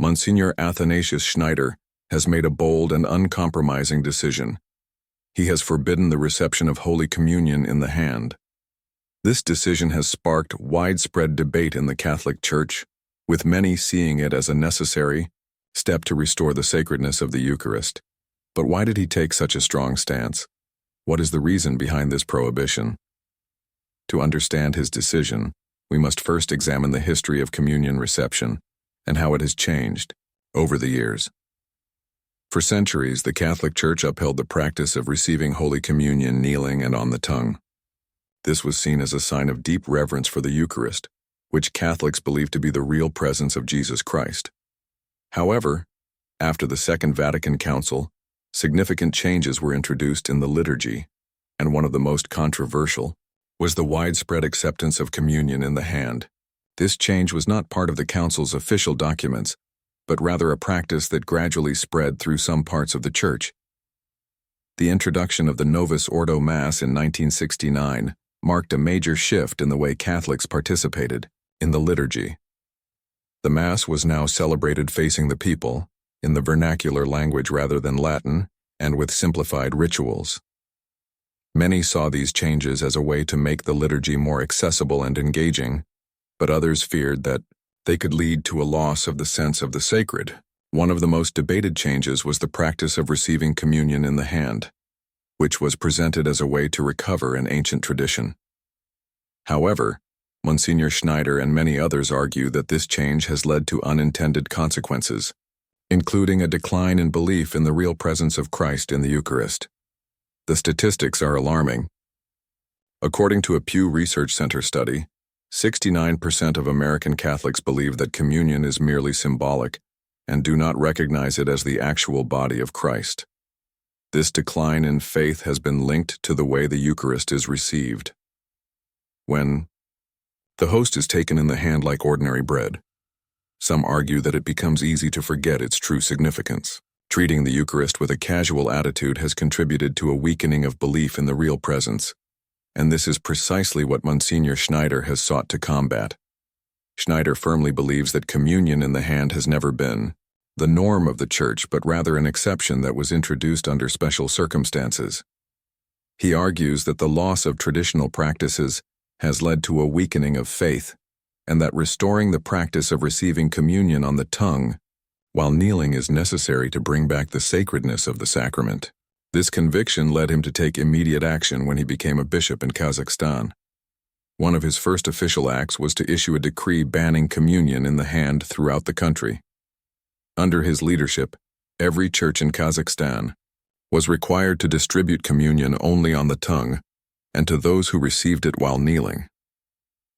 Monsignor Athanasius Schneider has made a bold and uncompromising decision. He has forbidden the reception of Holy Communion in the hand. This decision has sparked widespread debate in the Catholic Church, with many seeing it as a necessary step to restore the sacredness of the Eucharist. But why did he take such a strong stance? What is the reason behind this prohibition? To understand his decision, we must first examine the history of communion reception and how it has changed over the years. For centuries, the Catholic Church upheld the practice of receiving Holy Communion kneeling and on the tongue. This was seen as a sign of deep reverence for the Eucharist, which Catholics believed to be the real presence of Jesus Christ. However, after the Second Vatican Council, significant changes were introduced in the liturgy, and one of the most controversial was the widespread acceptance of communion in the hand. This change was not part of the Council's official documents, but rather a practice that gradually spread through some parts of the Church. The introduction of the Novus Ordo Mass in 1969 marked a major shift in the way Catholics participated in the liturgy. The Mass was now celebrated facing the people, in the vernacular language rather than Latin, and with simplified rituals. Many saw these changes as a way to make the liturgy more accessible and engaging, but others feared that they could lead to a loss of the sense of the sacred. One of the most debated changes was the practice of receiving communion in the hand, which was presented as a way to recover an ancient tradition. However, Monsignor Schneider and many others argue that this change has led to unintended consequences, including a decline in belief in the real presence of Christ in the Eucharist. The statistics are alarming. According to a Pew Research Center study, 69% of American Catholics believe that communion is merely symbolic and do not recognize it as the actual body of Christ. This decline in faith has been linked to the way the Eucharist is received. When the host is taken in the hand like ordinary bread, some argue that it becomes easy to forget its true significance. Treating the Eucharist with a casual attitude has contributed to a weakening of belief in the real presence, and this is precisely what Monsignor Schneider has sought to combat. Schneider firmly believes that communion in the hand has never been the norm of the Church, but rather an exception that was introduced under special circumstances. He argues that the loss of traditional practices has led to a weakening of faith, and that restoring the practice of receiving communion on the tongue while kneeling is necessary to bring back the sacredness of the sacrament. This conviction led him to take immediate action when he became a bishop in Kazakhstan. One of his first official acts was to issue a decree banning communion in the hand throughout the country. Under his leadership, every church in Kazakhstan was required to distribute communion only on the tongue and to those who received it while kneeling.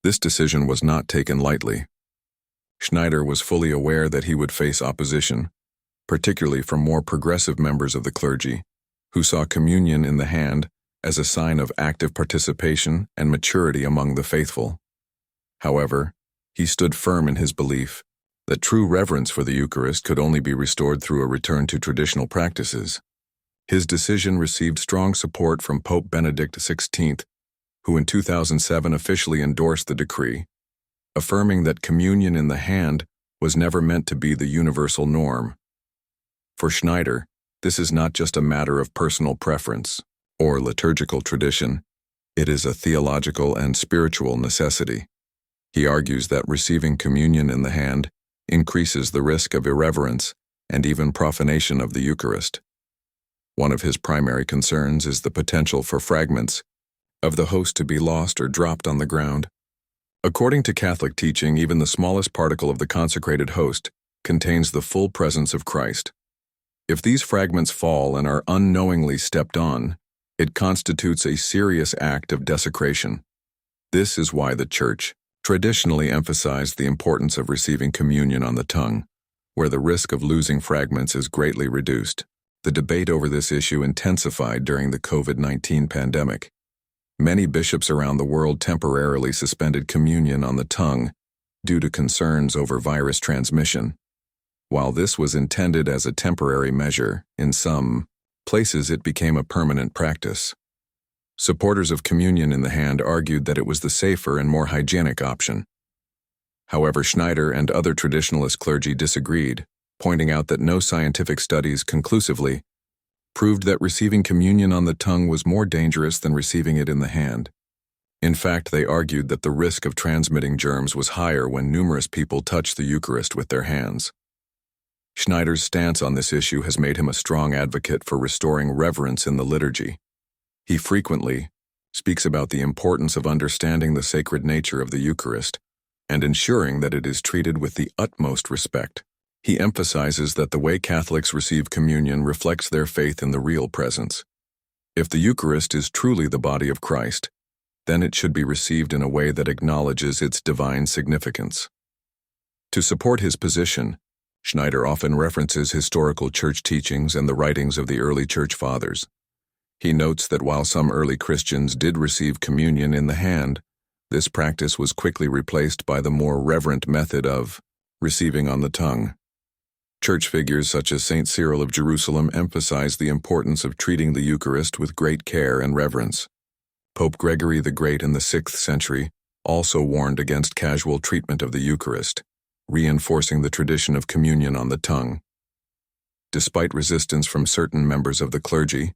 This decision was not taken lightly. Schneider was fully aware that he would face opposition, particularly from more progressive members of the clergy, who saw communion in the hand as a sign of active participation and maturity among the faithful. However, he stood firm in his belief that true reverence for the Eucharist could only be restored through a return to traditional practices. His decision received strong support from Pope Benedict XVI, who in 2007 officially endorsed the decree, affirming that communion in the hand was never meant to be the universal norm. For Schneider, this is not just a matter of personal preference or liturgical tradition, it is a theological and spiritual necessity. He argues that receiving communion in the hand increases the risk of irreverence and even profanation of the Eucharist. One of his primary concerns is the potential for fragments of the host to be lost or dropped on the ground. According to Catholic teaching, even the smallest particle of the consecrated host contains the full presence of Christ. If these fragments fall and are unknowingly stepped on, it constitutes a serious act of desecration. This is why the Church traditionally emphasized the importance of receiving communion on the tongue, where the risk of losing fragments is greatly reduced. The debate over this issue intensified during the COVID-19 pandemic. Many bishops around the world temporarily suspended communion on the tongue due to concerns over virus transmission. While this was intended as a temporary measure, in some places it became a permanent practice. Supporters of communion in the hand argued that it was the safer and more hygienic option. However, Schneider and other traditionalist clergy disagreed, pointing out that no scientific studies conclusively proved that receiving communion on the tongue was more dangerous than receiving it in the hand. In fact, they argued that the risk of transmitting germs was higher when numerous people touched the Eucharist with their hands. Schneider's stance on this issue has made him a strong advocate for restoring reverence in the liturgy. He frequently speaks about the importance of understanding the sacred nature of the Eucharist and ensuring that it is treated with the utmost respect. He emphasizes that the way Catholics receive communion reflects their faith in the real presence. If the Eucharist is truly the body of Christ, then it should be received in a way that acknowledges its divine significance. To support his position, Schneider often references historical church teachings and the writings of the early church fathers. He notes that while some early Christians did receive communion in the hand, this practice was quickly replaced by the more reverent method of receiving on the tongue. Church figures such as St. Cyril of Jerusalem emphasized the importance of treating the Eucharist with great care and reverence. Pope Gregory the Great in the 6th century also warned against casual treatment of the Eucharist, reinforcing the tradition of communion on the tongue. Despite resistance from certain members of the clergy,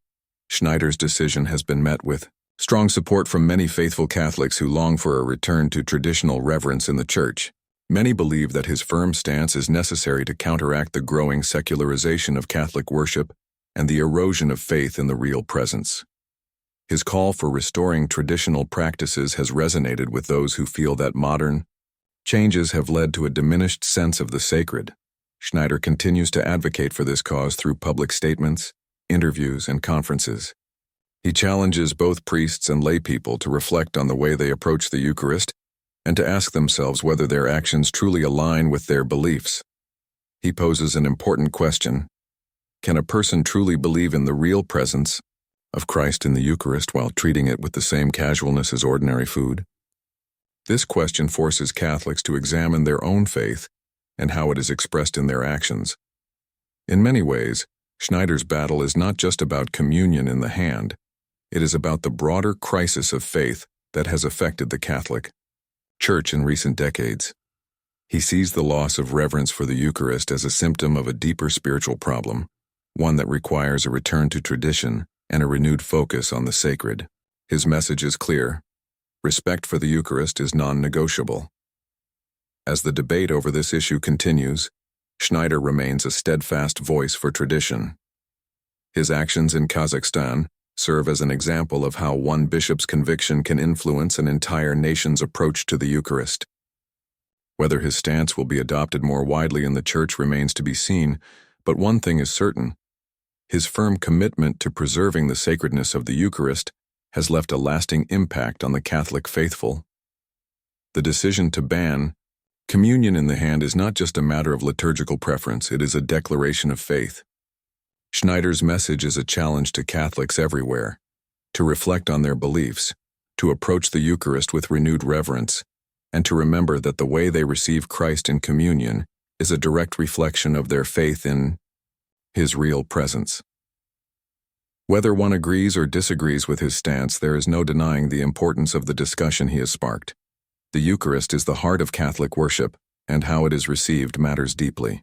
Schneider's decision has been met with strong support from many faithful Catholics who long for a return to traditional reverence in the Church. Many believe that his firm stance is necessary to counteract the growing secularization of Catholic worship and the erosion of faith in the real presence. His call for restoring traditional practices has resonated with those who feel that modern changes have led to a diminished sense of the sacred. Schneider continues to advocate for this cause through public statements, interviews, and conferences. He challenges both priests and lay people to reflect on the way they approach the Eucharist and to ask themselves whether their actions truly align with their beliefs. He poses an important question: can a person truly believe in the real presence of Christ in the Eucharist while treating it with the same casualness as ordinary food? This question forces Catholics to examine their own faith and how it is expressed in their actions. In many ways, Schneider's battle is not just about communion in the hand. It is about the broader crisis of faith that has affected the Catholic Church in recent decades. He sees the loss of reverence for the Eucharist as a symptom of a deeper spiritual problem, one that requires a return to tradition and a renewed focus on the sacred. His message is clear: respect for the Eucharist is non-negotiable. As the debate over this issue continues, Schneider remains a steadfast voice for tradition. His actions in Kazakhstan serve as an example of how one bishop's conviction can influence an entire nation's approach to the Eucharist. Whether his stance will be adopted more widely in the Church remains to be seen, but one thing is certain: his firm commitment to preserving the sacredness of the Eucharist has left a lasting impact on the Catholic faithful. The decision to ban communion in the hand is not just a matter of liturgical preference, it is a declaration of faith. Schneider's message is a challenge to Catholics everywhere to reflect on their beliefs, to approach the Eucharist with renewed reverence, and to remember that the way they receive Christ in communion is a direct reflection of their faith in His real presence. Whether one agrees or disagrees with his stance, there is no denying the importance of the discussion he has sparked. The Eucharist is the heart of Catholic worship, and how it is received matters deeply.